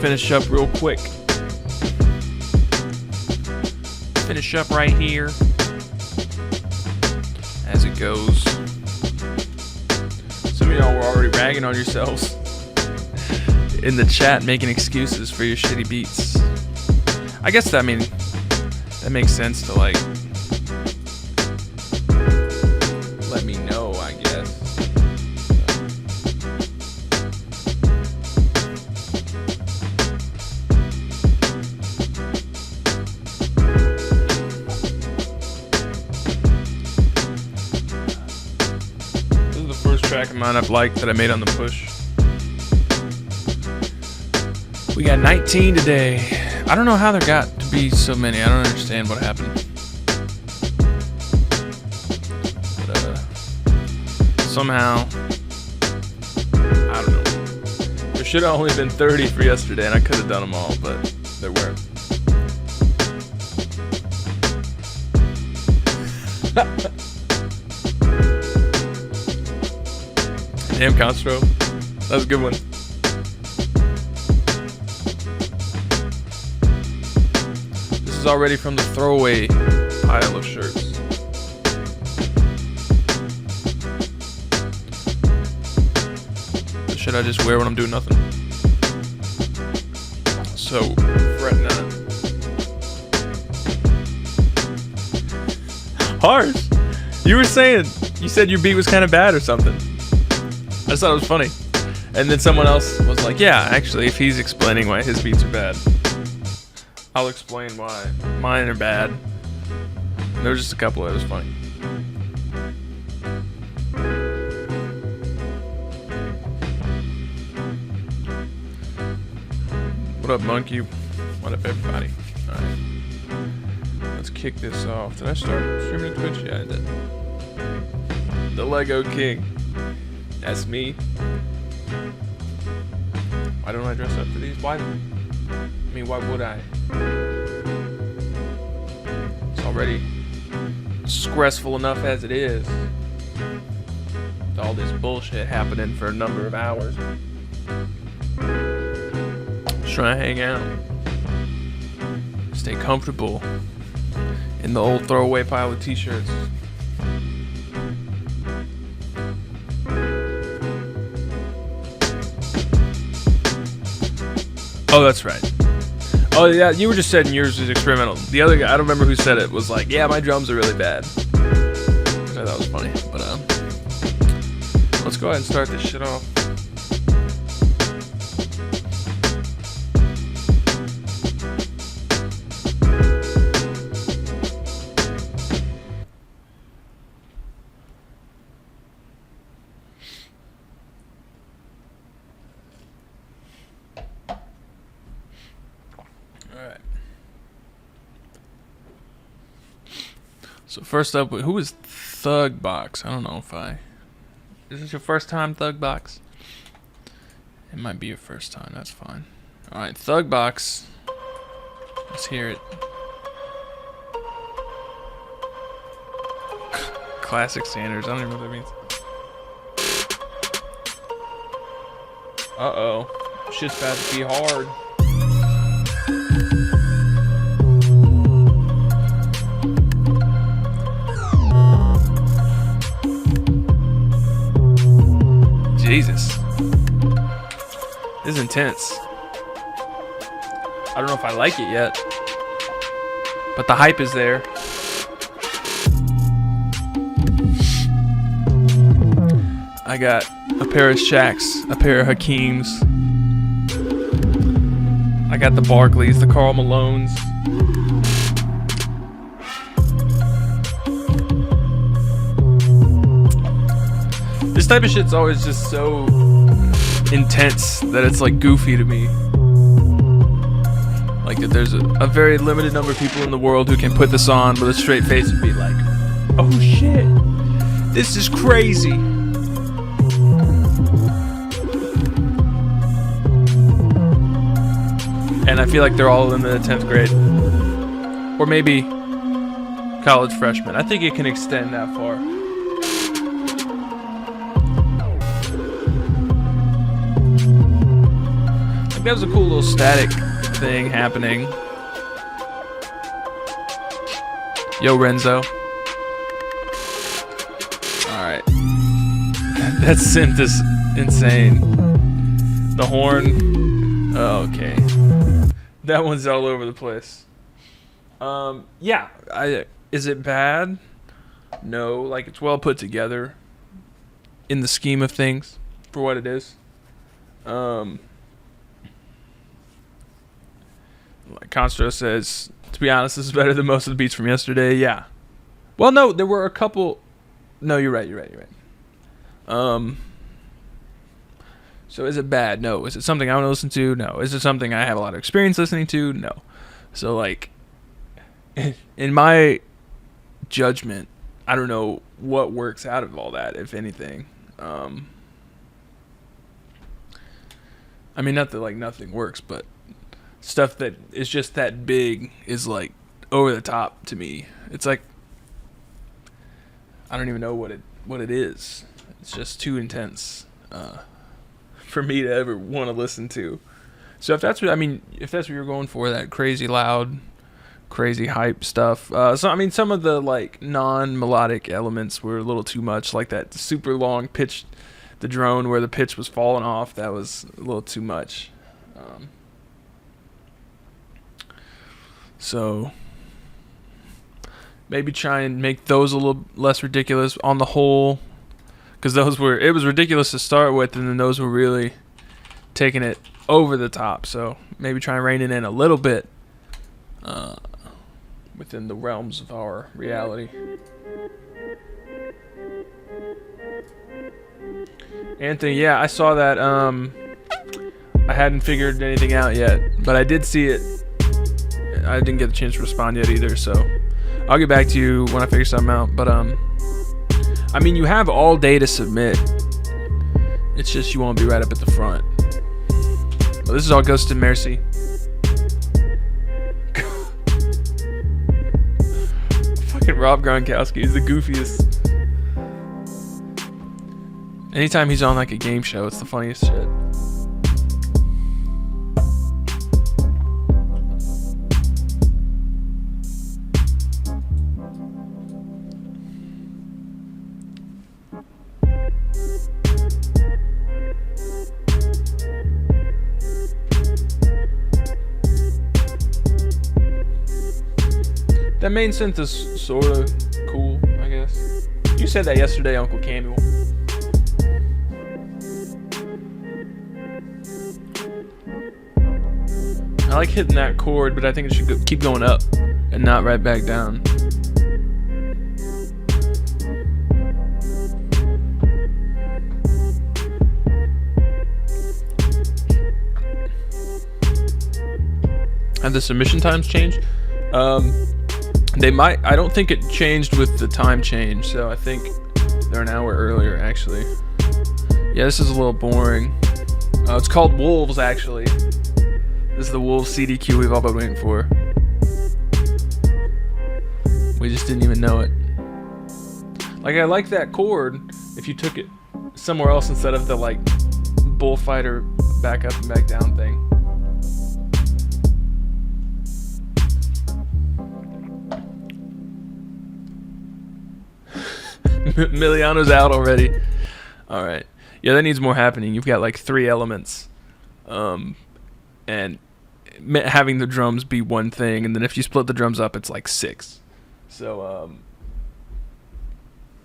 finish up real quick. Finish up right here. As it goes. Some of y'all were already ragging on yourselves in the chat, making excuses for your shitty beats. I guess that makes sense to like let me know, I guess. This is the first track of mine I've liked that I made on the push. We got 19 today. I don't know how there got to be so many. I don't understand what happened. But, somehow, I don't know. There should have only been 30 for yesterday, and I could have done them all, but there weren't. Damn, Constro. That was a good one. Already from the throwaway pile of shirts. This shit I just wear when I'm doing nothing. So, fretting on it. Harsh, you said your beat was kind of bad or something. I just thought it was funny. And then someone else was like, yeah, actually, if he's explaining why his beats are bad, I'll explain why mine are bad. There was just a couple that was funny. What up, Monkey? What up, everybody? Alright. Let's kick this off. Did I start streaming to Twitch? Yeah, I did. The Lego King. That's me. Why don't I dress up for these? Why? I mean, why would I? It's already stressful enough as it is. With all this bullshit happening for a number of hours. Just trying to hang out. Stay comfortable in the old throwaway pile of t-shirts. Oh, that's right. Oh, yeah, you were just saying yours was experimental. The other guy, I don't remember who said it, was like, yeah, my drums are really bad. So that was funny. But, let's go ahead and start this shit off. So first up, who is Thugbox? I don't know if is this your first time, Thugbox? It might be your first time, that's fine. Alright, Thugbox. Let's hear it. Classic standards, I don't even know what that means. Uh-oh. Shit's about to be hard. Jesus. This is intense. I don't know if I like it yet, but the hype is there. I got a pair of Shaqs, a pair of Hakeems. I got the Barkleys, the Karl Malones. This type of shit's always just so intense that it's like goofy to me. Like that there's a very limited number of people in the world who can put this on with a straight face and be like, oh shit, this is crazy. And I feel like they're all in the 10th grade. Or maybe college freshmen. I think it can extend that far. that was a cool little static thing happening. Yo, Renzo. Alright. That synth is insane. The horn. Oh, okay. That one's all over the place. Yeah. Is it bad? No. Like, it's well put together in the scheme of things for what it is. Like Constro says, to be honest, this is better than most of the beats from yesterday. Yeah. Well, no, there were a couple. No, you're right. So is it bad? No. Is it something I want to listen to? No. Is it something I have a lot of experience listening to? No. So, like, in my judgment, I don't know what works out of all that, if anything. I mean, not that, like, nothing works, but stuff that is just that big is, like, over the top to me. It's like, I don't even know what it is. It's just too intense for me to ever want to listen to. So if that's what you're going for, that crazy loud, crazy hype stuff. So I mean, some of the like non-melodic elements were a little too much, like that super long pitch, the drone where the pitch was falling off. That was a little too much. So maybe try and make those a little less ridiculous on the whole. Because it was ridiculous to start with, and then those were really taking it over the top. So maybe try and rein it in a little bit within the realms of our reality. Anthony, yeah, I saw that. I hadn't figured anything out yet, but I did see it. I didn't get the chance to respond yet either, so I'll get back to you when I figure something out. But I mean, you have all day to submit. It's just you won't be right up at the front. Well, this is all Ghost and Mercy. Fucking Rob Gronkowski is the goofiest. Anytime he's on like a game show, it's the funniest shit. That main synth is sort of cool, I guess. You said that yesterday, Uncle Camel. I like hitting that chord, but I think it should keep going up and not right back down. Have the submission times changed? They might. I don't think it changed with the time change, so I think they're an hour earlier, actually. Yeah, this is a little boring. It's called Wolves, actually. This is the Wolves CDQ we've all been waiting for. We just didn't even know it. Like, I like that chord if you took it somewhere else instead of the, like, bullfighter back up and back down thing. Miliano's out already. Alright. Yeah, that needs more happening. You've got like 3 elements. And having the drums be one thing, and then if you split the drums up, it's like 6. So,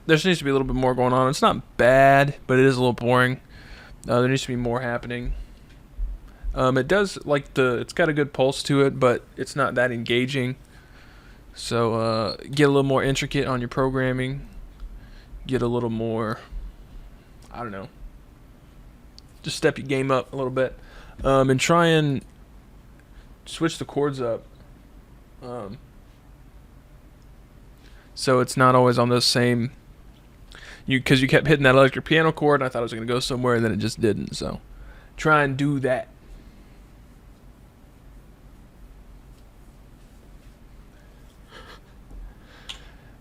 there just needs to be a little bit more going on. It's not bad, but it is a little boring. There needs to be more happening. It does, like, it's got a good pulse to it, but it's not that engaging. So, get a little more intricate on your programming. Get a little more, I don't know, just step your game up a little bit, and try and switch the chords up, so it's not always on those same, because you kept hitting that electric piano chord, and I thought it was going to go somewhere, and then it just didn't, so try and do that.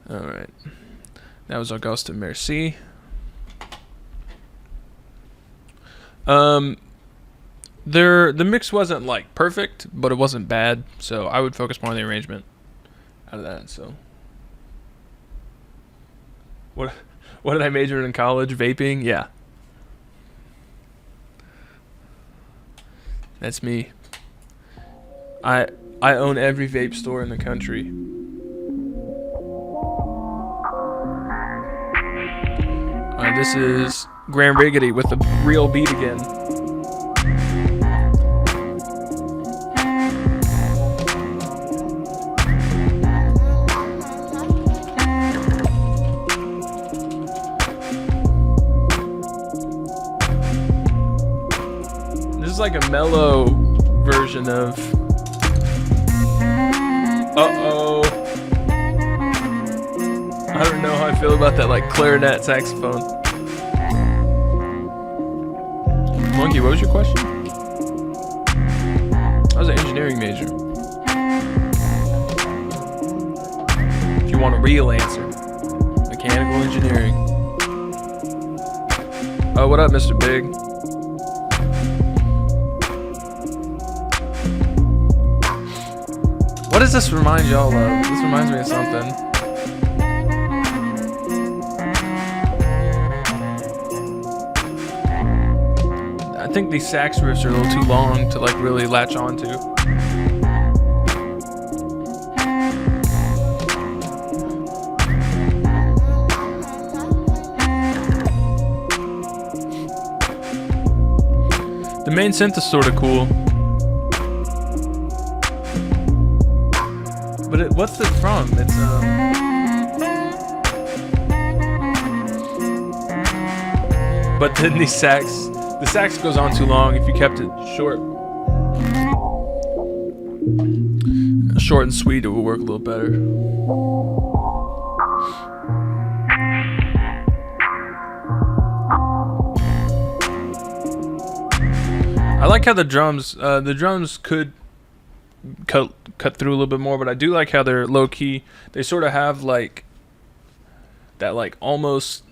Alright. That was Auguste Merci. The mix wasn't like perfect, but it wasn't bad. So I would focus more on the arrangement out of that. So what did I major in college? Vaping? Yeah. That's me. I own every vape store in the country. This is Grand Riy with the real beat again. This is like a mellow version of Uh-oh. I don't know how I feel about that like clarinet saxophone. Monkey, what was your question? I was an engineering major. If you want a real answer, mechanical engineering. Oh, what up, Mr. Big? What does this remind y'all of? This reminds me of something. I think these sax riffs are a little too long to like really latch onto. The main synth is sort of cool. But what's it from? It's but then the sax goes on too long. If you kept it short and sweet, it will work a little better. I like how the drums could cut through a little bit more, but I do like how they're low key. They sort of have like that, like almost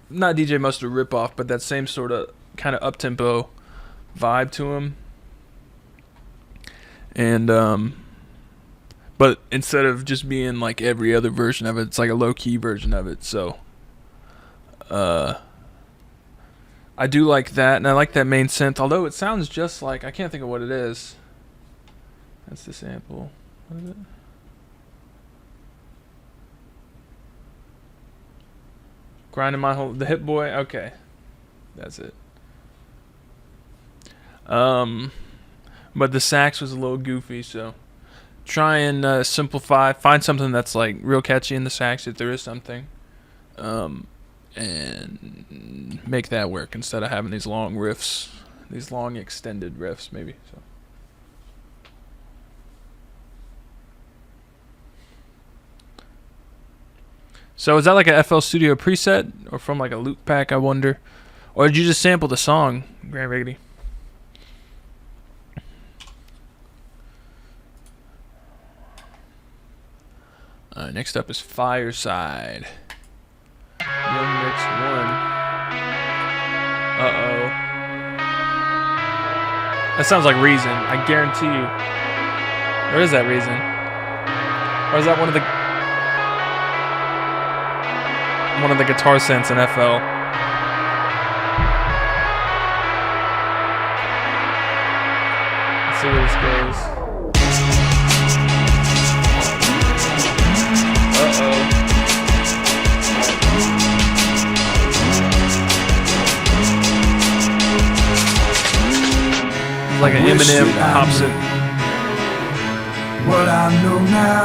not DJ Mustard ripoff, but that same sort of kind of up tempo vibe to them. And but instead of just being like every other version of it, it's like a low key version of it. So I do like that, and I like that main synth. Although it sounds just like, I can't think of what it is. That's the sample. What is it? Grinding my whole, the Hit Boy. Okay, that's it. But the sax was a little goofy, so try and simplify. Find something that's like real catchy in the sax, if there is something, and make that work instead of having these long riffs, these long extended riffs, maybe. So is that like a FL Studio preset or from like a loop pack, I wonder? Or did you just sample the song, Grand Riy? Next up is Fireside. Young Mix 1. Uh-oh. That sounds like Reason, I guarantee you. Or is that Reason? Or is that one of the guitar synths in FL? Let's see where this goes. Uh-oh. It's like an Eminem Hobson. What I know now,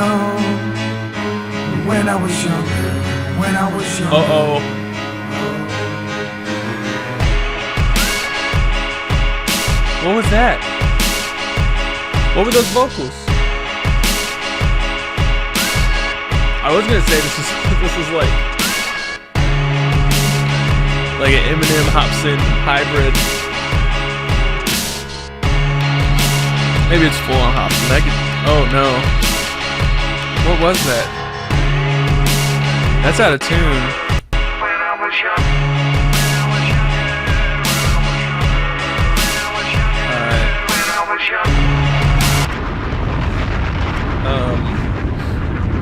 when I was younger. Uh-oh. What was that? What were those vocals? I was gonna say this is like an Eminem Hobson hybrid. Maybe it's full on Hobson. Oh no. What was that? That's out of tune.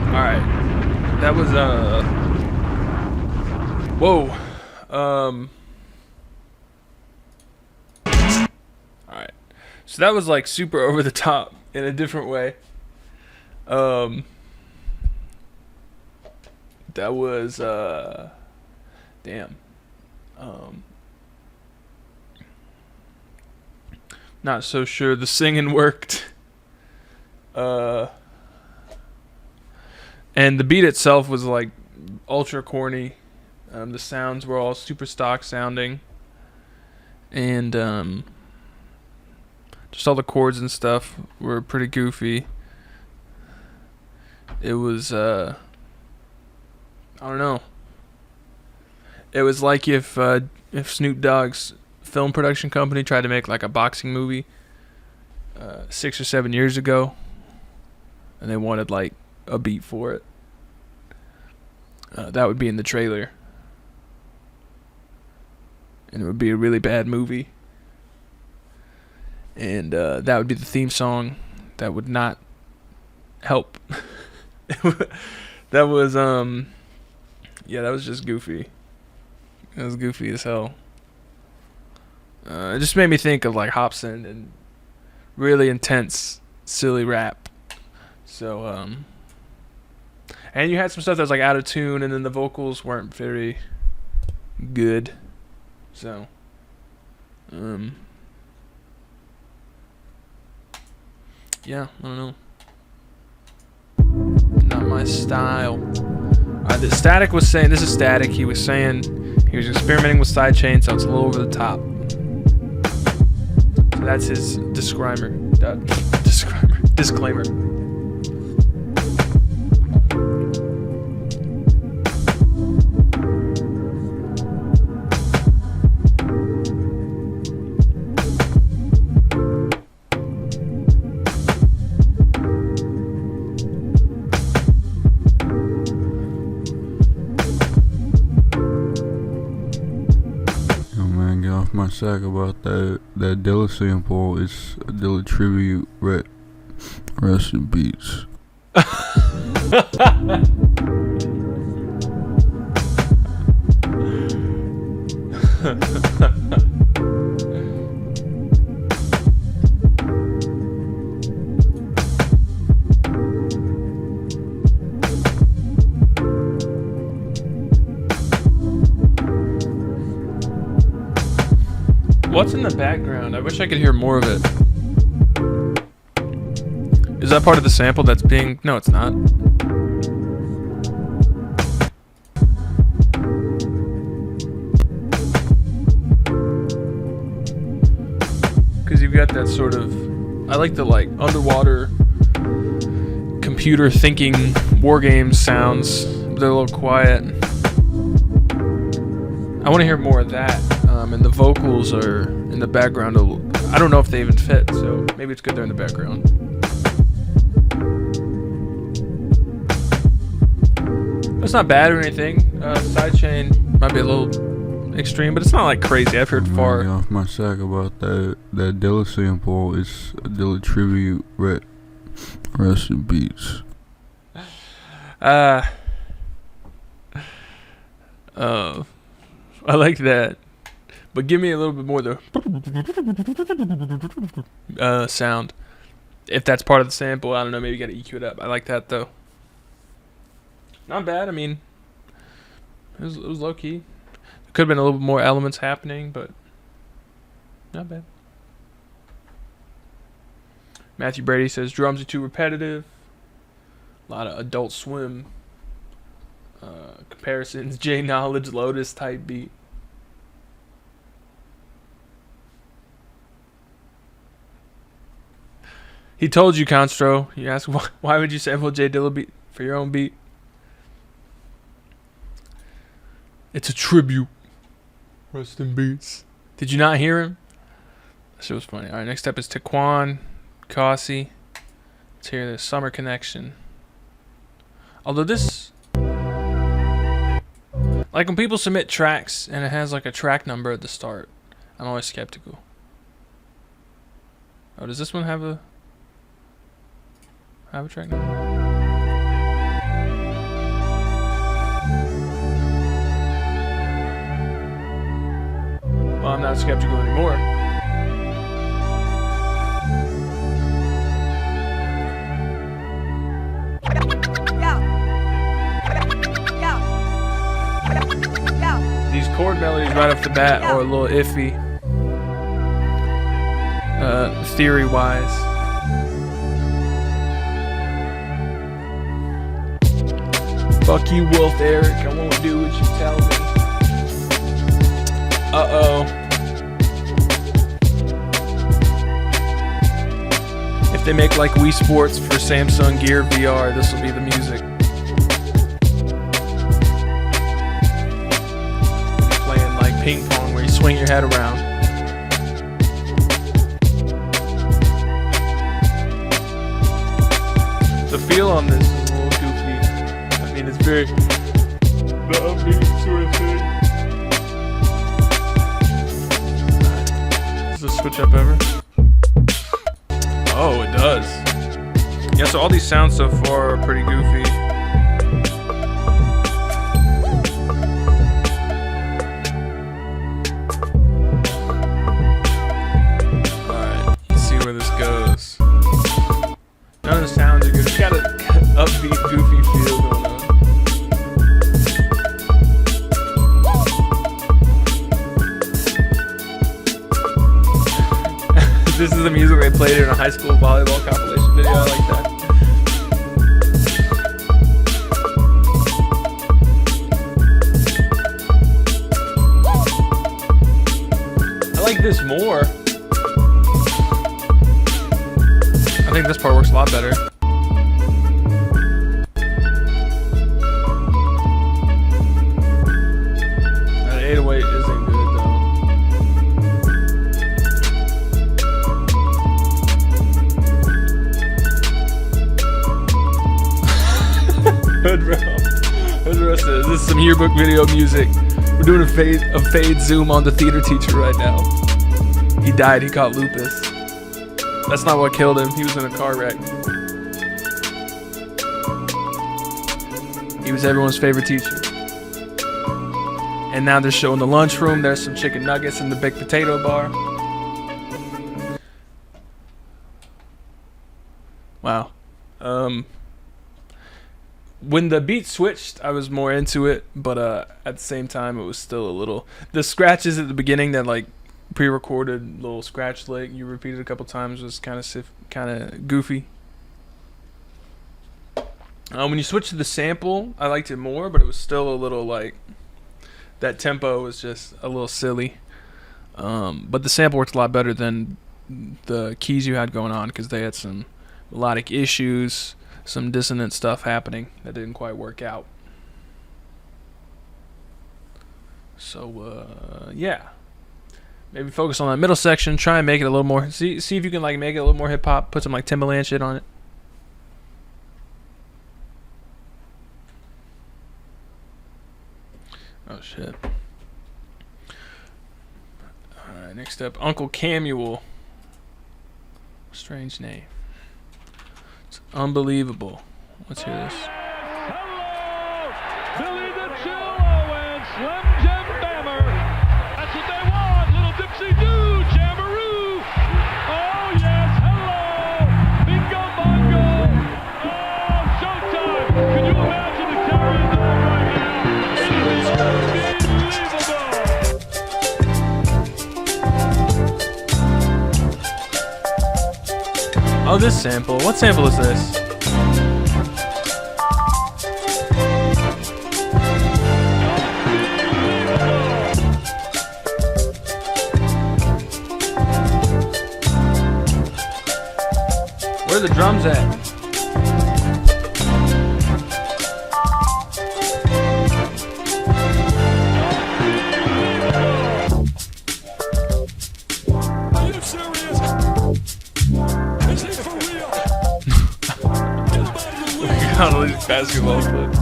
Alright. That was whoa. Alright. So that was like super over the top in a different way. That was damn. Not so sure the singing worked. And the beat itself was like ultra corny. The sounds were all super stock sounding. And just all the chords and stuff were pretty goofy. It was I don't know. It was like if Snoop Dogg's film production company tried to make like a boxing movie 6 or 7 years ago, and they wanted like a beat for it. That would be in the trailer, and it would be a really bad movie. And that would be the theme song. That would not help. That was yeah, that was just goofy. It was goofy as hell. It just made me think of like Hobson and really intense, silly rap. So and you had some stuff that was like out of tune, and then the vocals weren't very good. So yeah, I don't know. Not my style. The Static was saying, this is Static, he was saying he was experimenting with sidechain, so it's a little over the top. So that's his disclaimer. Disclaimer. My sack about that Dilla sample is a Dilla tribute. Rest in peace. What's in the background? I wish I could hear more of it. Is that part of the sample that's being... No, it's not. Because you've got that sort of... I like the like underwater computer thinking war games sounds. They're a little quiet. I want to hear more of that. And the vocals are in the background. I don't know if they even fit, so maybe it's good they're in the background. It's not bad or anything. Sidechain might be a little extreme, but it's not like crazy. I've heard far. Off my sack about that Dilla sample is a Dilla tribute. Rest in peace. I like that. But give me a little bit more of the sound. If that's part of the sample, I don't know, maybe you gotta EQ it up. I like that though. Not bad, I mean, it was low key. There could have been a little bit more elements happening, but not bad. Matthew Brady says drums are too repetitive. A lot of Adult Swim comparisons, J Knowledge, Lotus type beat. He told you, Constro. You asked why would you sample J Dilla beat for your own beat? It's a tribute. Rest in peace. Did you not hear him? That shit was funny. All right, next up is Taquan, Casi. Let's hear the Summer Connection. Although this, like when people submit tracks and it has like a track number at the start, I'm always skeptical. Oh, does this one have a track number? Well, I'm not skeptical anymore. These chord melodies right off the bat are a little iffy, theory-wise. Fuck you, Wolf Eric. I won't do what you tell me. Uh-oh. If they make like Wii Sports for Samsung Gear VR, this will be the music. Playing like ping pong where you swing your head around. The feel on this is a little goofy. I mean, it's very the upbeat sort of thing. Does this switch up ever? Oh, it does. Yeah, so all these sounds so far are pretty goofy. Alright, let's see where this goes. None of the sounds are good. It's got an upbeat, goofy feel going on. This is the music they played in a high school volleyball compilation video. I like that. I like this more. I think this part works a lot better. That 808 isn't good though. Hoodro says, this is some yearbook video music. We're doing a fade zoom on the theater teacher right now. He died, he caught lupus. That's not what killed him, he was in a car wreck. He was everyone's favorite teacher. And now they're showing the lunchroom, there's some chicken nuggets in the baked potato bar. Wow. When the beat switched, I was more into it, but at the same time, it was still a little... The scratches at the beginning, that like pre-recorded little scratch lick you repeated a couple times, was kind of goofy. When you switch to the sample, I liked it more, but it was still a little like... That tempo was just a little silly. But the sample worked a lot better than the keys you had going on, because they had some melodic issues, some dissonant stuff happening that didn't quite work out. So yeah, maybe focus on that middle section, try and make it a little more, see if you can like make it a little more hip hop, put some like Timbaland shit on it. Oh shit. Alright, next up, Uncle Camuel. Strange name. It's unbelievable. Let's hear this. Hello, Billy the Chillo and Slim Jim Bammer. That's what they want, little Dipsy Doo, Jamboree. Oh yes, hello, Bingo Bongo. Oh, showtime. Can you imagine the carrying on right now? It is unbelievable. Oh, this sample. What sample is this? Where are the drums at? Are you serious? Is he for real? Got all these basketball clips.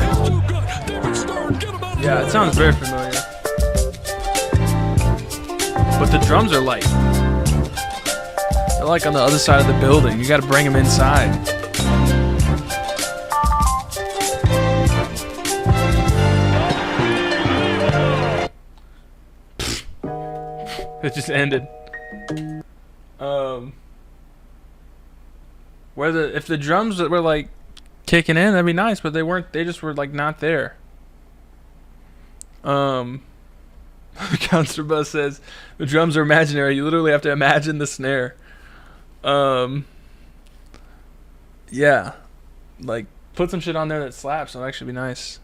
It's too good. David Stern, get him out of Yeah, it sounds very familiar. But the drums are like, they're like on the other side of the building. You gotta bring them inside. It just ended. If the drums were like kicking in, that'd be nice, but they weren't. They just were like not there. Counselor Buzz says the drums are imaginary. You literally have to imagine the snare. Yeah, like put some shit on there that slaps. It'll actually be nice.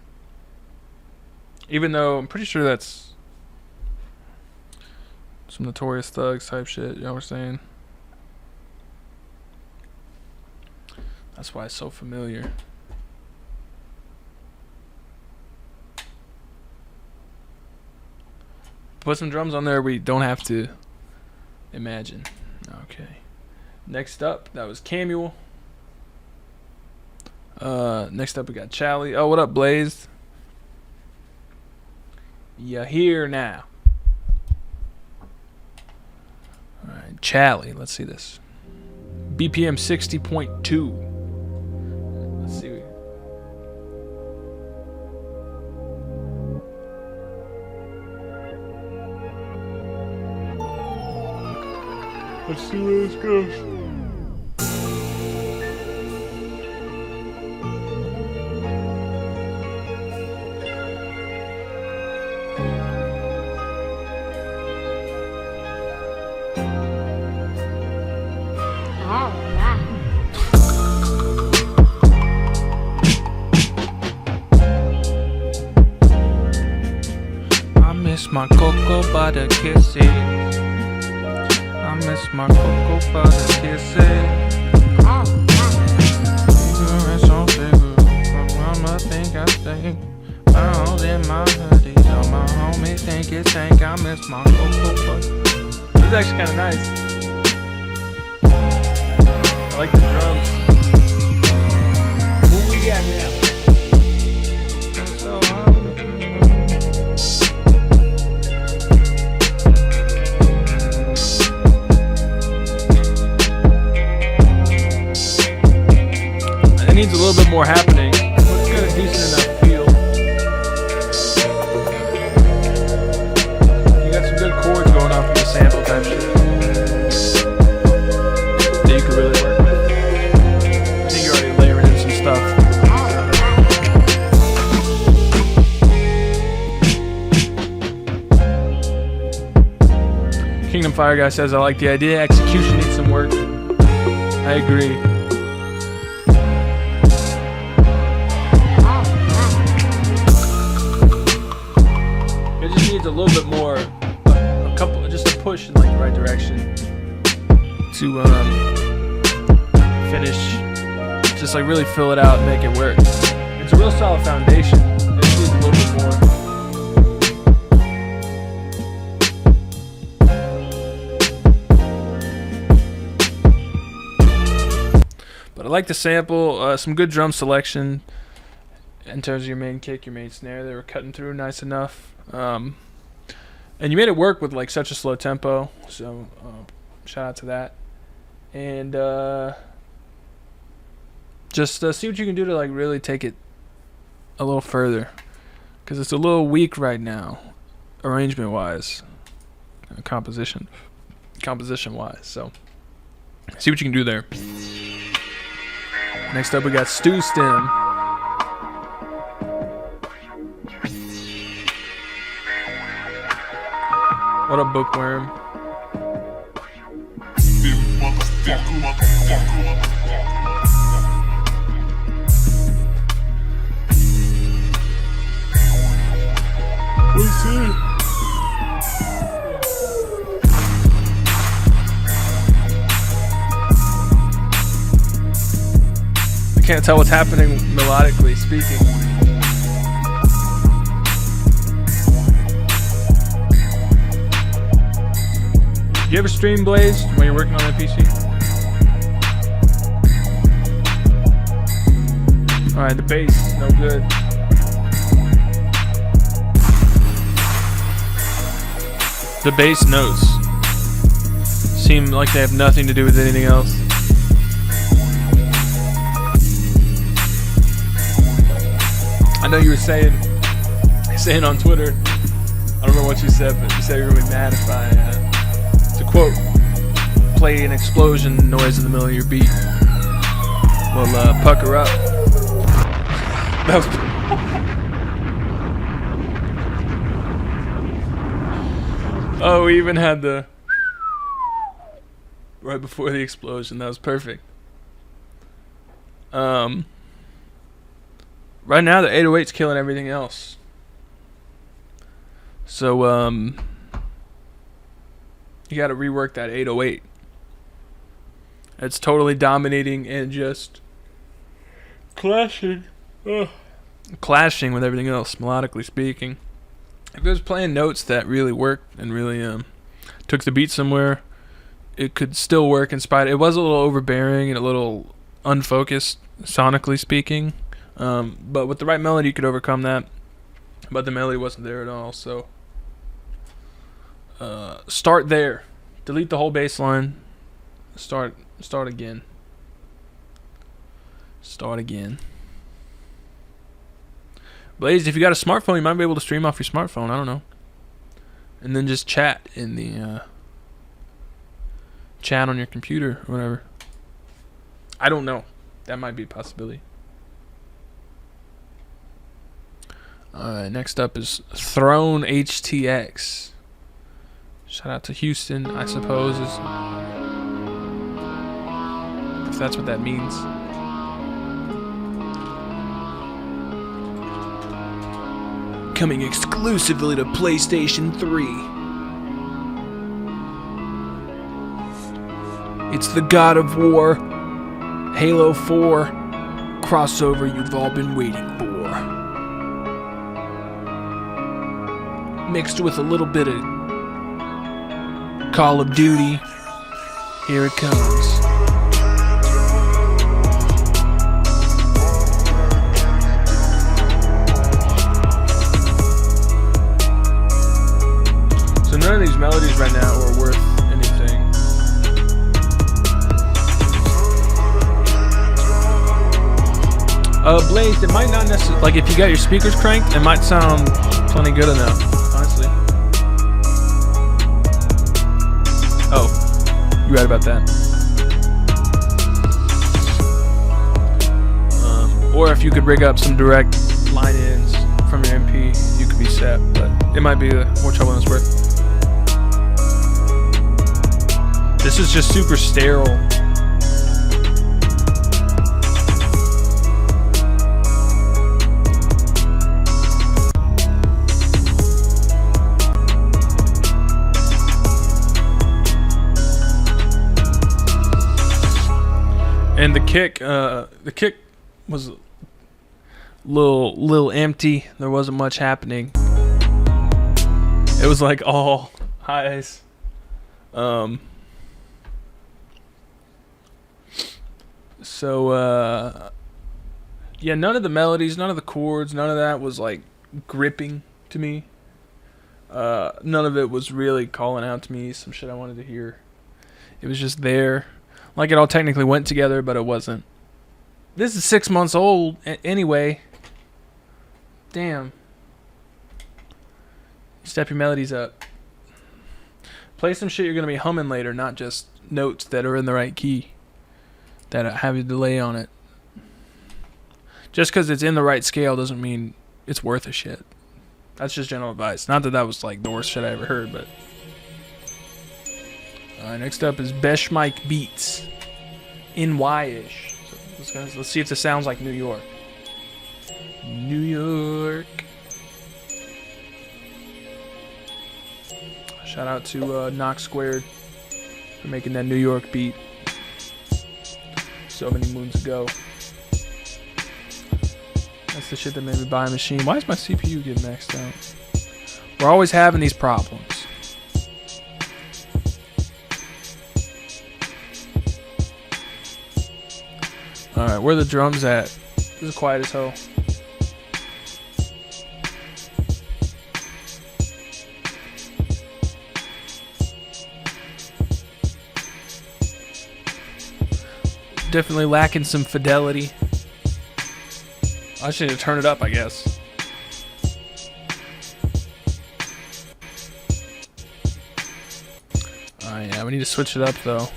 Even though I'm pretty sure that's some Notorious Thugs type shit. You know what I'm saying? That's why it's so familiar. Put some drums on there we don't have to imagine. Okay. Next up, that was Camel. Next up we got Chalie. Oh, what up, Blazed? You here now. Alright, Chalie. Let's see this. BPM 60.2. Let's see. Let's see where this goes. My cocoa butter kisses. I miss my cocoa butter kisses. Mama think I stink. Bound in my hoodies. All my homies think it stank. I miss my cocoa butter. This is actually kind of nice. I like the drums. Who we got now? Needs a little bit more happening, but it's got a decent enough feel. You got some good chords going on from the sample type shit that you could really work with. I think you're already layering in some stuff. Kingdom Fire Guy says, I like the idea. Execution needs some work. I agree. A little bit more, just a push in like the right direction to finish, just like really fill it out and make it work. It's a real solid foundation. It needs a little bit more. But I like the sample, some good drum selection in terms of your main kick, your main snare. They were cutting through nice enough. And you made it work with like such a slow tempo, so shout out to that. And just see what you can do to like really take it a little further, because it's a little weak right now, arrangement wise, composition wise. So see what you can do there. Next up we got Stew Stem. What up, Bookworm? We see. I can't tell what's happening melodically speaking. You ever stream Blaze when you're working on that PC? Alright, the bass, no good. The bass notes. seem like they have nothing to do with anything else. I know you were saying on Twitter, I don't know what you said, but you said you were really mad if I, to quote, play an explosion noise in the middle of your beat. Well, pucker up. That was... Oh, we even had the... right before the explosion. That was perfect. Right now, the 808's killing everything else. So, you gotta rework that 808. It's totally dominating and just clashing with everything else, melodically speaking. If it was playing notes that really worked and really took the beat somewhere, it could still work in spite. It was a little overbearing and a little unfocused, sonically speaking. But with the right melody, you could overcome that. But the melody wasn't there at all, so start there. Delete the whole bass line. Start again. Start again. Blaze, if you got a smartphone, you might be able to stream off your smartphone. I don't know. And then just chat in the chat on your computer or whatever. I don't know. That might be a possibility. Alright, next up is Throne HTX. Shout out to Houston, I suppose, if that's what that means. Coming exclusively to PlayStation 3. It's the God of War, Halo 4 crossover you've all been waiting for. Mixed with a little bit of Call of Duty. Here it comes. So none of these melodies right now are worth anything. Blaze, it might not necessarily, like if you got your speakers cranked, it might sound plenty good enough, honestly. Oh, you're right about that. Or if you could rig up some direct line ins from your MP, you could be set, but it might be more trouble than it's worth. This is just super sterile. And the kick was a little empty. There wasn't much happening. It was like all highs. Yeah, none of the melodies, none of the chords, none of that was like gripping to me. None of it was really calling out to me some shit I wanted to hear. It was just there. Like it all technically went together, but it wasn't. This is 6 months old anyway. Damn. Step your melodies up. Play some shit you're going to be humming later, not just notes that are in the right key that have a delay on it. Just because it's in the right scale doesn't mean it's worth a shit. That's just general advice. Not that that was like the worst shit I ever heard, but... Alright, next up is Besh Mike Beats. NY-ish. So let's see if this sounds like New York. New York. Shout out to Knox Squared for making that New York beat so many moons ago. That's the shit that made me buy a machine. Why is my CPU getting maxed out? We're always having these problems. Alright, where are the drums at? This is quiet as hell. definitely lacking some fidelity. I should have turned it up, I guess. Oh yeah, we need to switch it up though.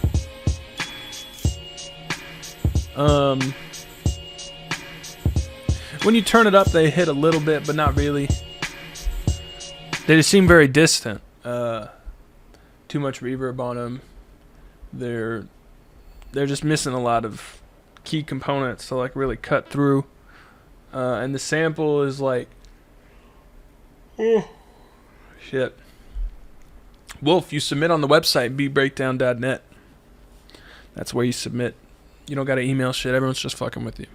When you turn it up, they hit a little bit, but not really. They just seem very distant. Too much reverb on them. They're just missing a lot of key components to like really cut through. And the sample is like, oh shit. Wolf, you submit on the website bbreakdown.net. That's where you submit. You don't gotta email shit. Everyone's just fucking with you.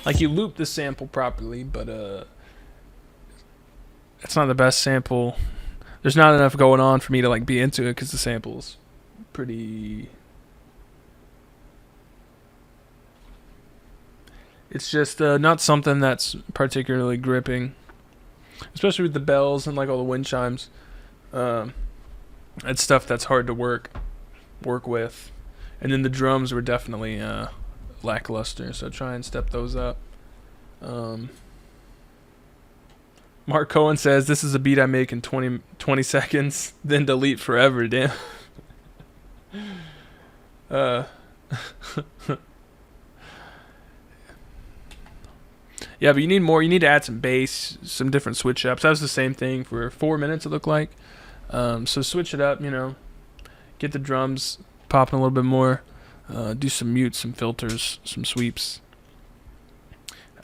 Like you loop the sample properly, but it's not the best sample. There's not enough going on for me to like be into it because the sample's pretty. It's just not something that's particularly gripping, especially with the bells and like all the wind chimes. It's stuff that's hard to work with, and then the drums were definitely lackluster. So try and step those up. Mark Cohen says this is a beat I make in 20 seconds, then delete forever. Damn. Yeah, but you need more. You need to add some bass, some different switch ups. That was the same thing for 4 minutes, it looked like. So switch it up, get the drums popping a little bit more. Do some mutes, some filters, some sweeps.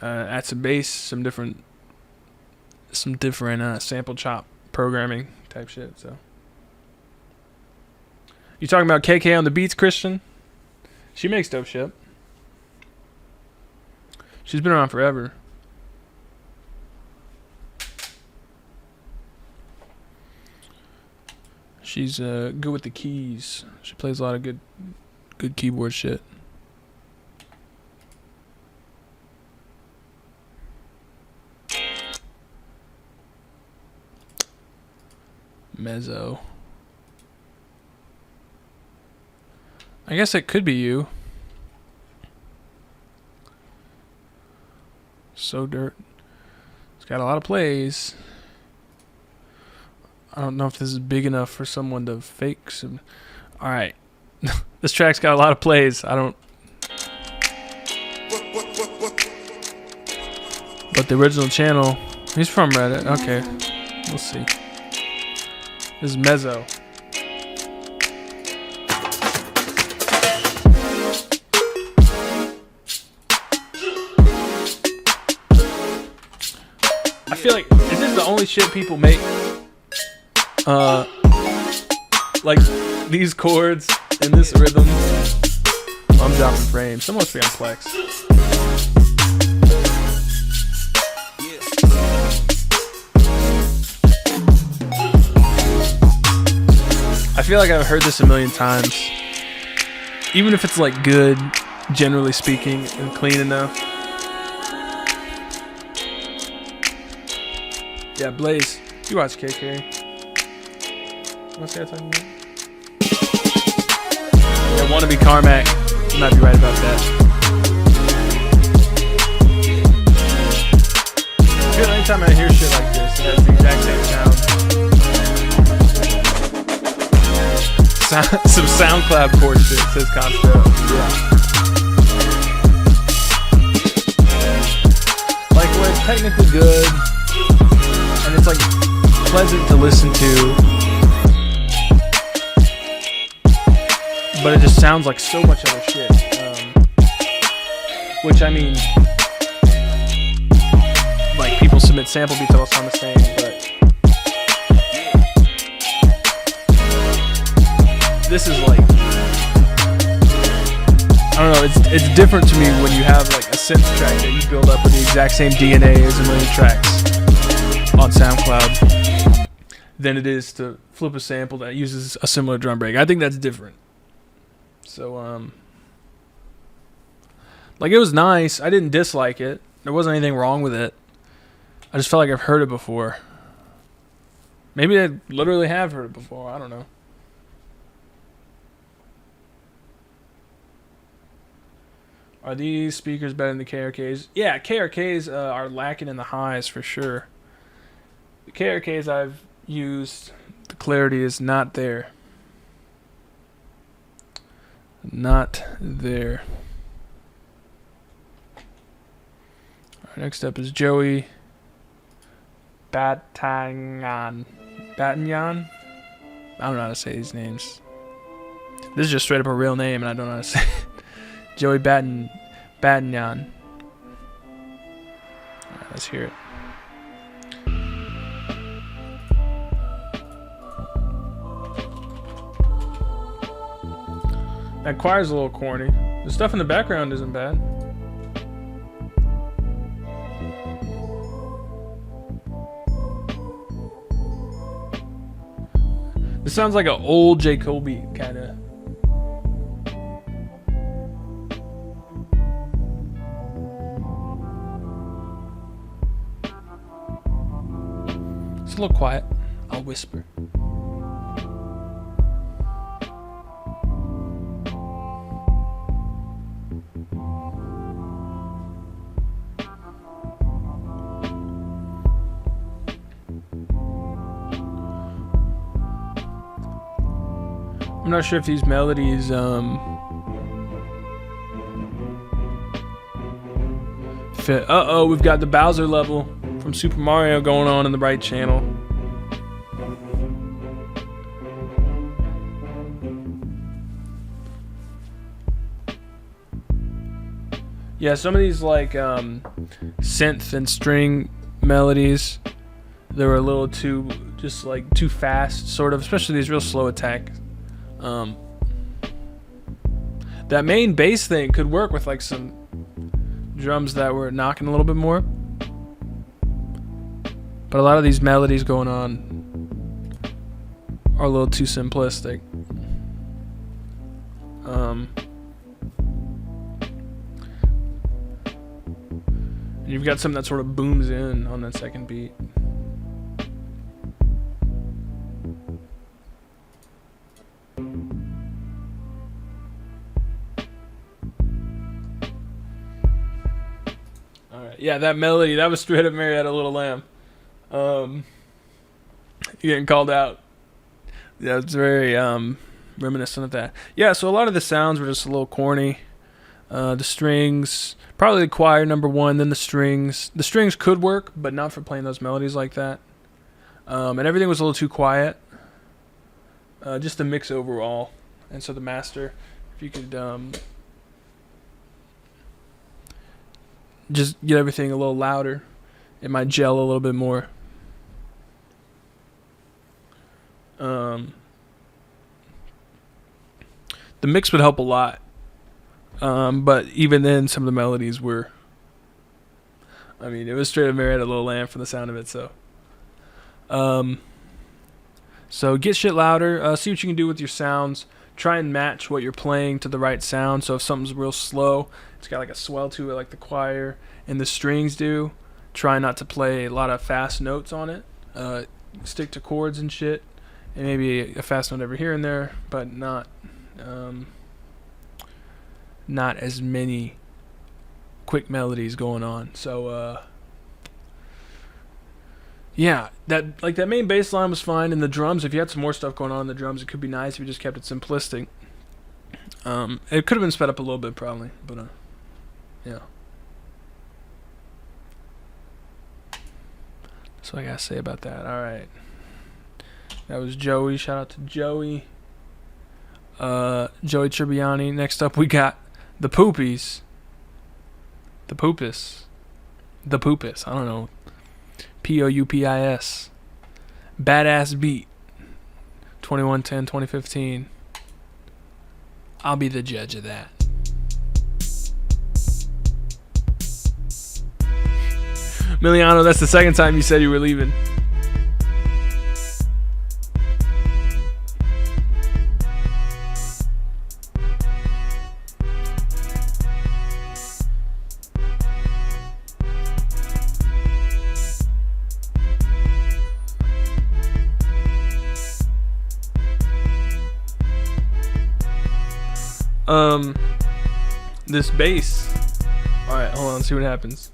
Add some bass, some different sample chop programming type shit. So you talking about KK on the beats, Christian? She makes dope shit. She's been around forever. She's good with the keys. She plays a lot of good keyboard shit. Mezzo. I guess it could be you. So dirt. It's got a lot of plays. I don't know if this is big enough for someone to fake some. Alright. This track's got a lot of plays. I don't. But the original channel. He's from Reddit. Okay. We'll see. This is Mezzo. I feel like, is this the only shit people make? Like these chords and this rhythm. I'm dropping frames. Someone must be on Plex. I feel like I've heard this a million times. Even if it's like good, generally speaking, and clean enough. Yeah, Blaze. You watch KK. What's that talking about? Yeah, Wannabe Carmack. You might be right about that. I feel like anytime I hear shit like this, it has the exact same sound. Some SoundCloud chord shit, says Constro. Yeah. Like where it's technically good, and it's like pleasant to listen to. But it just sounds like so much other shit. Which, I mean, like, people submit sample beats that all sound the same, but this is like, I don't know, it's different to me when you have like a synth track that you build up with the exact same DNA as a million tracks on SoundCloud than it is to flip a sample that uses a similar drum break. I think that's different. So, like, it was nice. I didn't dislike it. There wasn't anything wrong with it. I just felt like I've heard it before. Maybe I literally have heard it before. I don't know. Are these speakers better than the KRKs? Yeah, KRKs are lacking in the highs for sure. The KRKs I've used, the clarity is not there. Not there. Alright, next up is Joey Batan. Batan? I don't know how to say these names. This is just straight up a real name and I don't know how to say it. Joey Batan. Alright, let's hear it. That choir's a little corny. The stuff in the background isn't bad. This sounds like an old Jacoby kind of. It's a little quiet. I'll whisper. I'm not sure if these melodies fit. Uh-oh, we've got the Bowser level from Super Mario going on in the right channel. Yeah, some of these like synth and string melodies, they were a little too just like too fast, sort of, especially these real slow attacks. That main bass thing could work with like some drums that were knocking a little bit more, but a lot of these melodies going on are a little too simplistic. You've got something that sort of booms in on that second beat. Yeah, that melody, that was straight up Marietta Little Lamb. You're getting called out. Yeah, it's very reminiscent of that. Yeah, so a lot of the sounds were just a little corny. The strings, probably the choir number one, then the strings. The strings could work, but not for playing those melodies like that. And everything was a little too quiet. Just the mix overall. And so the master, if you could just get everything a little louder, it might gel a little bit more. The mix would help a lot. But even then, some of the melodies were, I mean, it was straight up Marietta Little Lamb from the sound of it, so. So get shit louder, see what you can do with your sounds. Try and match what you're playing to the right sound. So if something's real slow, it's got like a swell to it like the choir and the strings do. Try not to play a lot of fast notes on it. Stick to chords and shit. And maybe a fast note over here and there, but not as many quick melodies going on. So yeah, that main bass line was fine, and the drums, if you had some more stuff going on in the drums, it could be nice if you just kept it simplistic. It could have been sped up a little bit probably, but yeah. That's what I gotta say about that. Alright. That was Joey. Shout out to Joey. Joey Tribbiani. Next up we got the Poopies. The Poopies. I don't know. Poupis. Badass beat. 21/10/2015. I'll be the judge of that. Miliano, that's the second time you said you were leaving. this bass. All right, hold on, let's see what happens.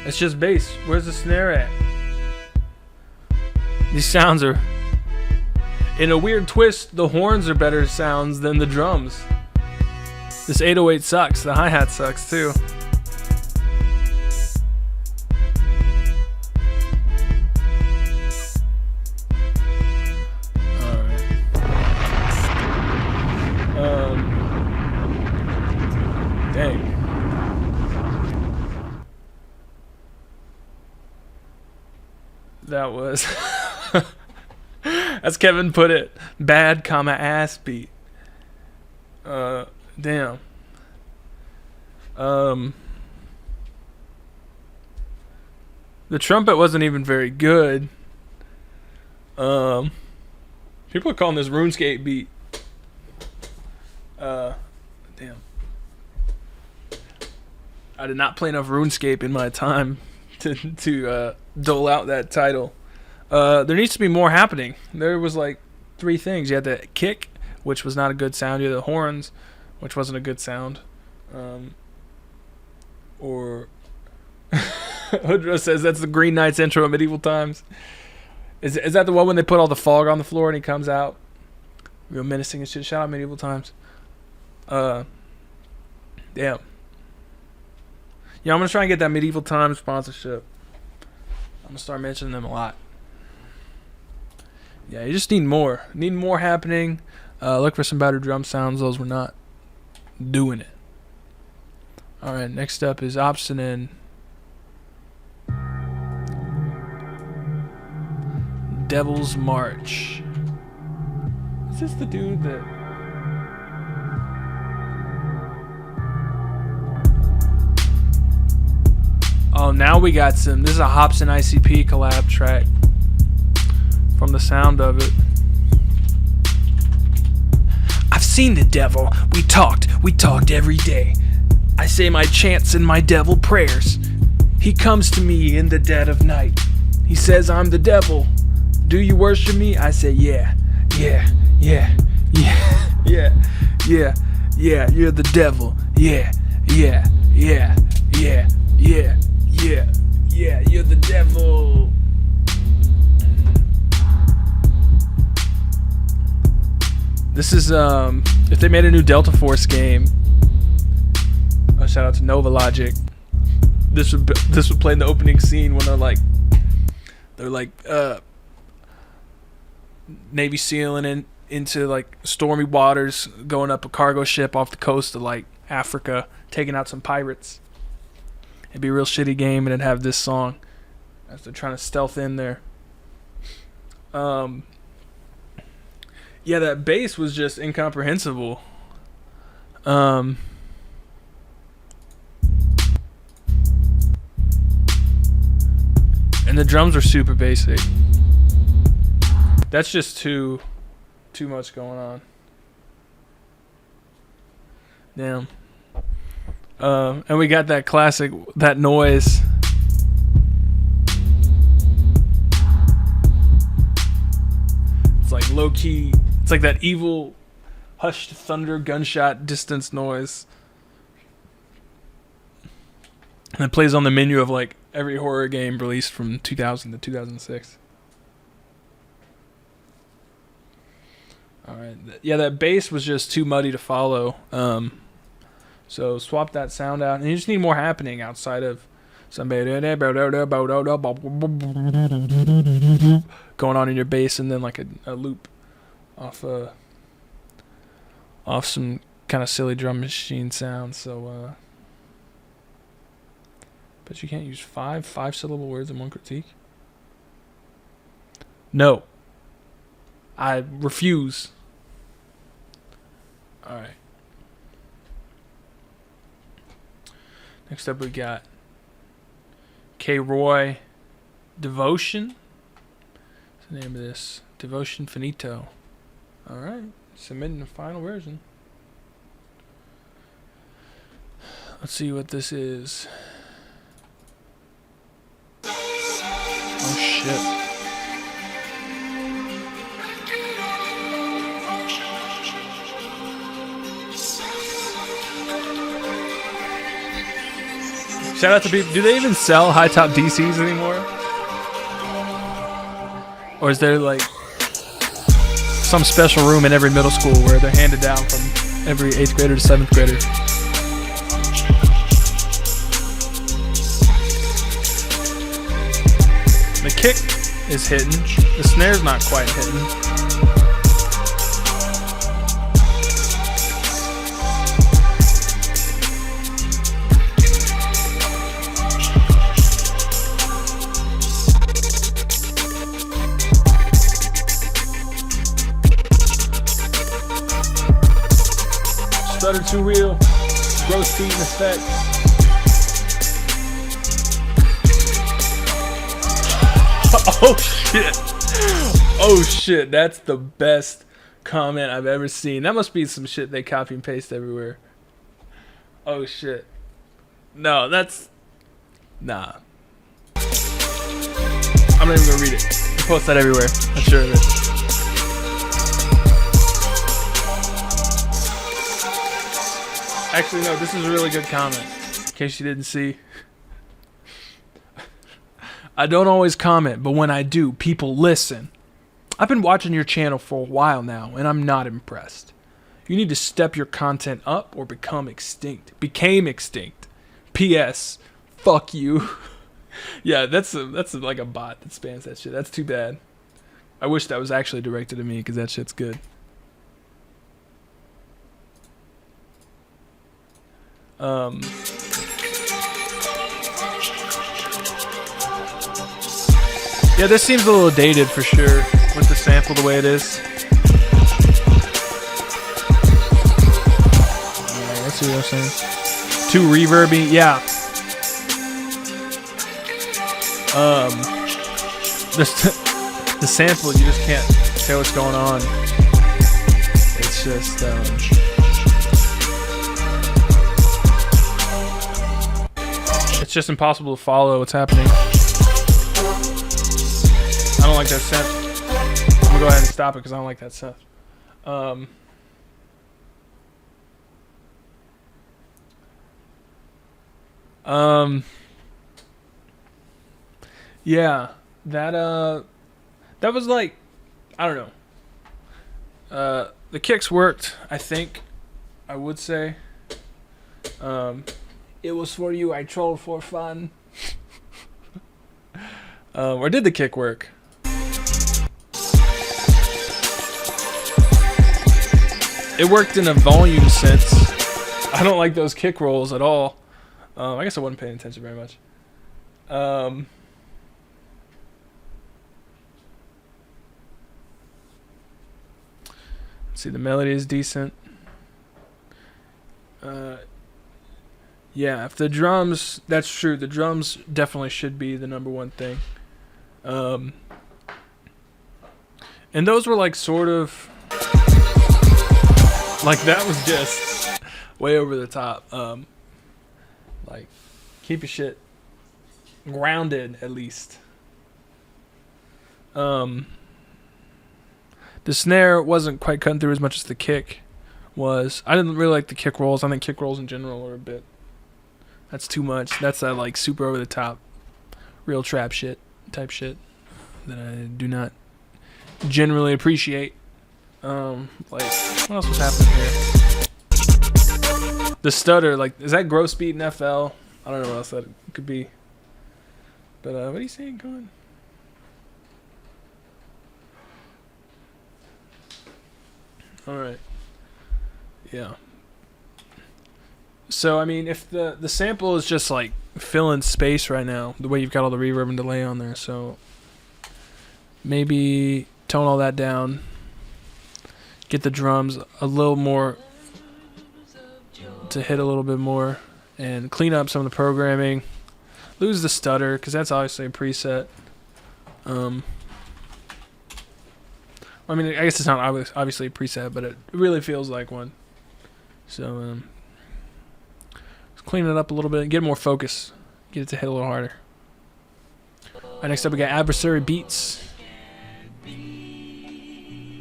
It's just bass. Where's the snare at? These sounds are, in a weird twist, the horns are better sounds than the drums. This 808 sucks. The hi-hat sucks too. Dang. That was as Kevin put it, bad comma ass beat. Damn. The trumpet wasn't even very good. People are calling this RuneScape beat. Damn. I did not play enough RuneScape in my time to dole out that title. There needs to be more happening. There was like 3 things. You had the kick, which was not a good sound. You had the horns, which wasn't a good sound. Or Hoodro says that's the Green Knight's intro at Medieval Times. Is that the one when they put all the fog on the floor and he comes out real menacing and shit? Shout out Medieval Times. Damn. Yeah, I'm gonna try and get that Medieval Times sponsorship. I'm gonna start mentioning them a lot. Yeah, you just need more. Need more happening. Look for some better drum sounds. Those were not doing it. Alright, next up is Opsonin. Devil's March. Is this the dude that... Oh, now we got some... This is a Hobson ICP collab track. From the sound of it. I've seen the devil. We talked every day. I say my chants and my devil prayers. He comes to me in the dead of night. He says I'm the devil. Do you worship me? I say yeah, yeah, yeah, yeah, yeah, yeah, yeah, you're the devil. Yeah, yeah, yeah, yeah, yeah, yeah, yeah, you're the devil. This is if they made a new Delta Force game. Shout out to Nova Logic. This would play in the opening scene when they're like Navy sealing into like stormy waters, going up a cargo ship off the coast of like Africa, taking out some pirates. It'd be a real shitty game, and it'd have this song as they're trying to stealth in there. Yeah, that bass was just incomprehensible. And the drums are super basic. That's just too much going on. Damn. And we got that classic, that noise. It's like low key. It's like that evil hushed thunder gunshot distance noise. And it plays on the menu of like every horror game released from 2000 to 2006. Alright. Yeah, that bass was just too muddy to follow. So swap that sound out. And you just need more happening outside of somebody going on in your bass and then like a loop off some kind of silly drum machine sound. So but you can't use five syllable words in one critique. No, I refuse. All right. Next up we got Grand Riy Devotion. What's the name of this? Devotion Finito. Alright. Submitting the final version. Let's see what this is. Oh shit. Shout out to people. Do they even sell high top DCs anymore? Or is there like some special room in every middle school where they're handed down from every 8th grader to 7th grader? The kick is hitting. The snare's not quite hitting. Stutter too real. Gross beat in effect. Oh shit. Oh shit. That's the best comment I've ever seen. That must be some shit they copy and paste everywhere. Oh shit. No, that's... Nah. I'm not even gonna read it. You post that everywhere. I'm sure of it. Actually, no, this is a really good comment. In case you didn't see. I don't always comment, but when I do, people listen. I've been watching your channel for a while now, and I'm not impressed. You need to step your content up or become extinct. Became extinct. P.S. Fuck you. Yeah, that's like a bot that spams that shit. That's too bad. I wish that was actually directed at me, because that shit's good. Yeah, this seems a little dated for sure with the sample the way it is. Alright, let's see what I'm saying. Too reverby, yeah. The sample, you just can't tell what's going on. It's just it's just impossible to follow what's happening. I don't like that synth. I'm gonna go ahead and stop it because I don't like that synth. Yeah, that was like, I don't know. The kicks worked, I think. I would say. It was for you. I trolled for fun. Or did the kick work? It worked in a volume sense. I don't like those kick rolls at all. I guess I wasn't paying attention very much. Let's see, the melody is decent. Yeah, if the drums, that's true. The drums definitely should be the #1 thing. And those were like sort of like, that was just way over the top. Like, keep your shit grounded at least. The snare wasn't quite cutting through as much as the kick was. I didn't really like the kick rolls. I think kick rolls in general are a bit, that's too much. That's that like super over the top, real trap shit type shit that I do not generally appreciate. Like, what else was happening here? The stutter, like, is that gross beat in FL? I don't know what else that could be. But what are you saying, Colin? Alright. Yeah. So, I mean, if the sample is just, like, filling space right now, the way you've got all the reverb and delay on there, so maybe tone all that down. Get the drums a little more to hit a little bit more, and clean up some of the programming. Lose the stutter, because that's obviously a preset. I mean, I guess it's not obviously a preset, but it really feels like one. So, let's clean it up a little bit, get more focus, get it to hit a little harder. Alright, next up we got Adversary Beats.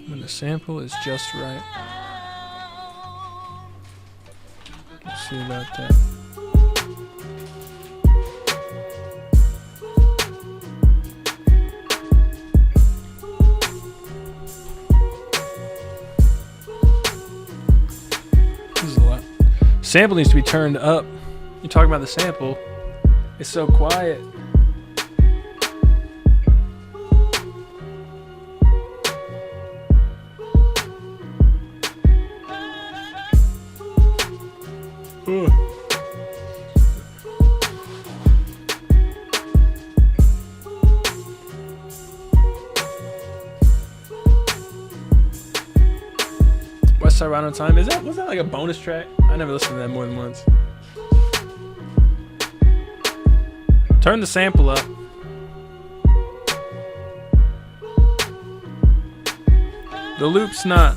When the sample is just right. Let's see about that. sample needs to be turned up. You're talking about the sample. It's so quiet. Ugh. West Side Ride on Time. Was that like a bonus track? I never listened to that more than once. Turn the sample up. The loop's not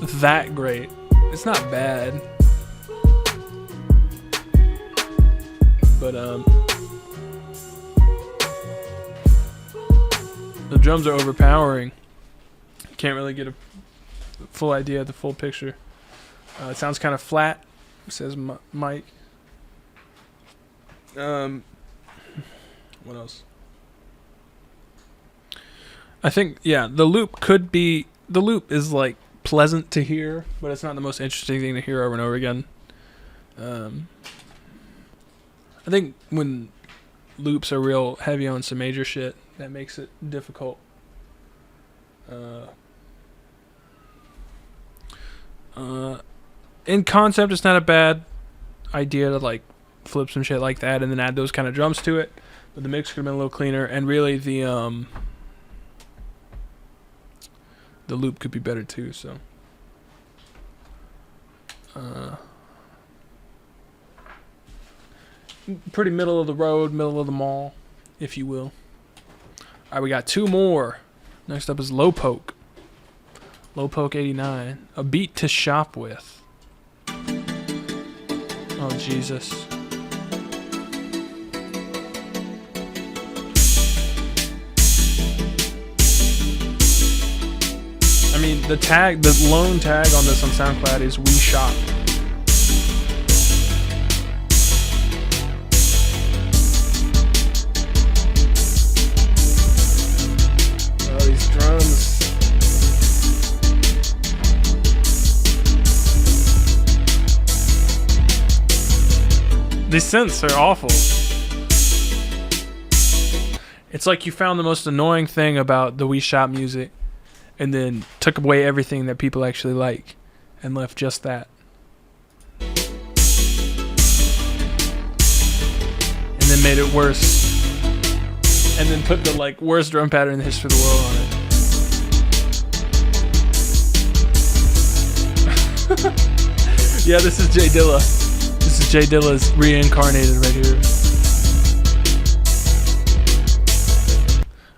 that great. It's not bad. But the drums are overpowering. Can't really get a full idea of the full picture. It sounds kind of flat. It says Mike. What else? I think, yeah, the loop is like pleasant to hear, but it's not the most interesting thing to hear over and over again. I think when loops are real heavy on some major shit, that makes it difficult. In concept, it's not a bad idea to like flip some shit like that and then add those kind of drums to it. But the mix could have been a little cleaner, and really the loop could be better too. So, pretty middle of the road, middle of the mall, if you will. All right, we got two more. Next up is Low Pooke. Low Pooke 89. A beat to shop with. Oh, Jesus. I mean, the lone tag on this on SoundCloud is We Shop. Oh, these drums. These synths are awful. It's like you found the most annoying thing about the We Shop music and then took away everything that people actually like and left just that. And then made it worse. And then put the like worst drum pattern in the history of the world on it. Yeah, this is Jay Dilla. This is Jay Dilla's reincarnated right here.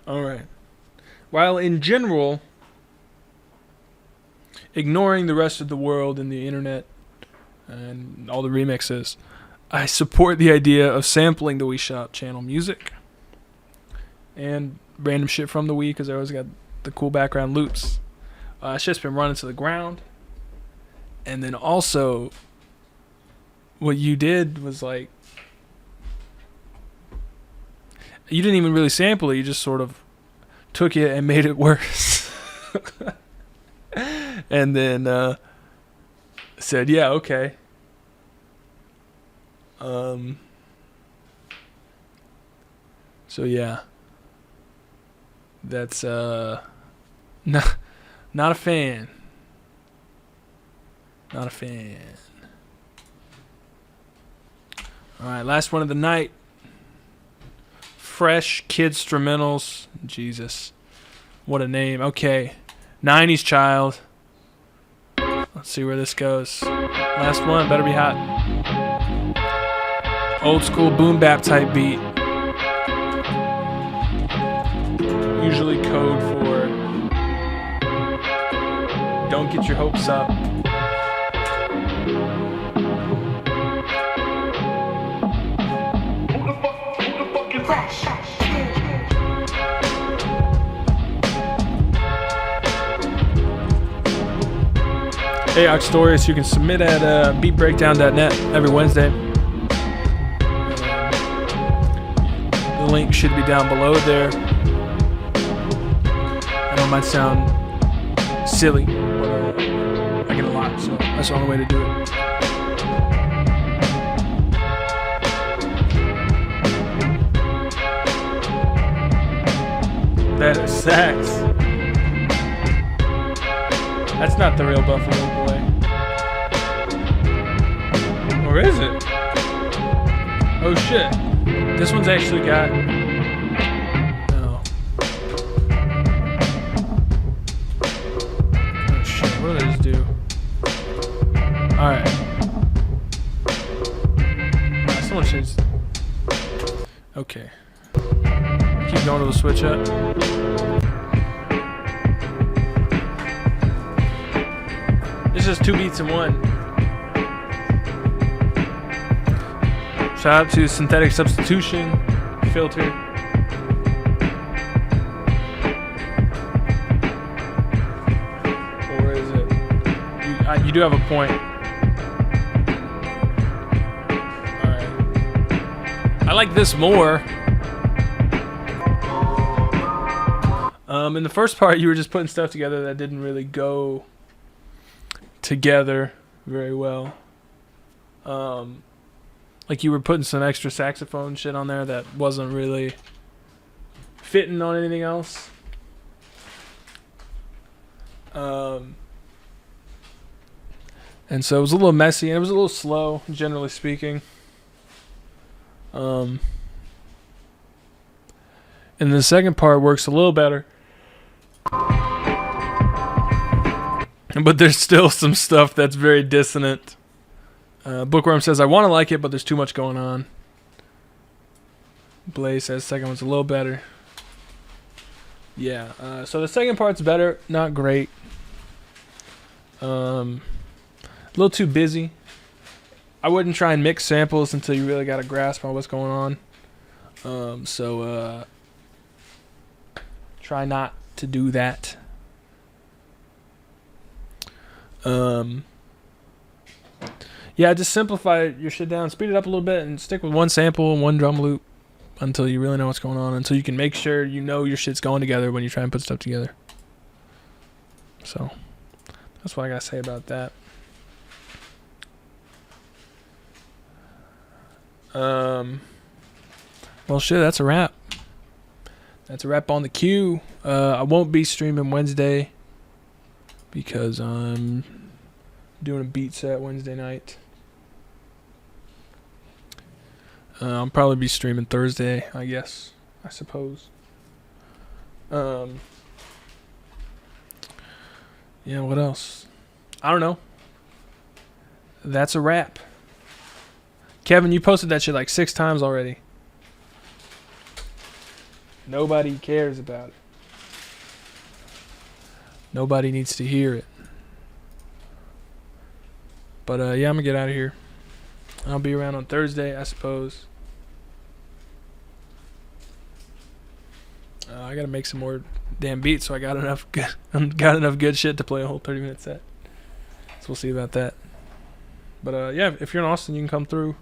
Alright. While in general, ignoring the rest of the world and the internet and all the remixes, I support the idea of sampling the We Shop channel music and random shit from the Wii, because I always got the cool background loops. It's just been running to the ground. And then also, what you did was like, you didn't even really sample it, you just sort of took it and made it worse. And then said, yeah, okay. So yeah. That's not a fan. Not a fan. Alright, last one of the night. Fresh Kid Instrumentals. Jesus. What a name. Okay. 90s Child. Let's see where this goes. Last one. Better be hot. Old school boom bap type beat. Usually code for don't get your hopes up. Hey, Oxtorius, you can submit at beatbreakdown.net every Wednesday. The link should be down below there. I know it might sound silly, but I get a lot, so that's the only way to do it. better sax. That's not the real Buffalo Boy. Or is it? Oh shit. This one's actually got... No. Oh shit, what did I just do? Alright. Someone should... Okay. Keep going to the switch up. It's just 2 beats in one. Shout out to Synthetic Substitution Filter. Or is it? You do have a point. Alright. I like this more. In the first part, you were just putting stuff together that didn't really go together very well. Like you were putting some extra saxophone shit on there that wasn't really fitting on anything else. And so it was a little messy and it was a little slow, generally speaking. And the second part works a little better. But there's still some stuff that's very dissonant. Bookworm says, I want to like it, but there's too much going on. Blaze says, second one's a little better. Yeah, so the second part's better, not great. A little too busy. I wouldn't try and mix samples until you really got a grasp on what's going on. So try not to do that. Yeah, just simplify your shit down, speed it up a little bit, and stick with one sample and one drum loop until you really know what's going on, until you can make sure you know your shit's going together when you try and put stuff together. So that's what I gotta say about that. Well, shit, that's a wrap. That's a wrap on the queue. I won't be streaming Wednesday because I'm doing a beat set Wednesday night. I'll probably be streaming Thursday, I guess. I suppose. Yeah, what else? I don't know. That's a wrap. Kevin, you posted that shit like 6 times already. Nobody cares about it. Nobody needs to hear it. But yeah, I'm gonna get out of here. I'll be around on Thursday, I suppose. I gotta make some more damn beats, so I got enough good shit to play a whole 30-minute set. So we'll see about that. But yeah, if you're in Austin, you can come through.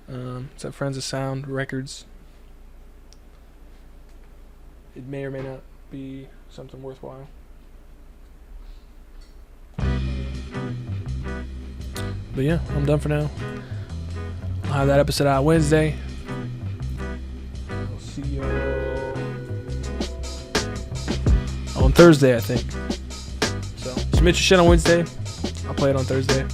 It's at Friends of Sound Records. It may or may not be something worthwhile. But yeah, I'm done for now. I'll have that episode out Wednesday. I'll see you on Thursday, I think. So submit your shit on Wednesday. I'll play it on Thursday.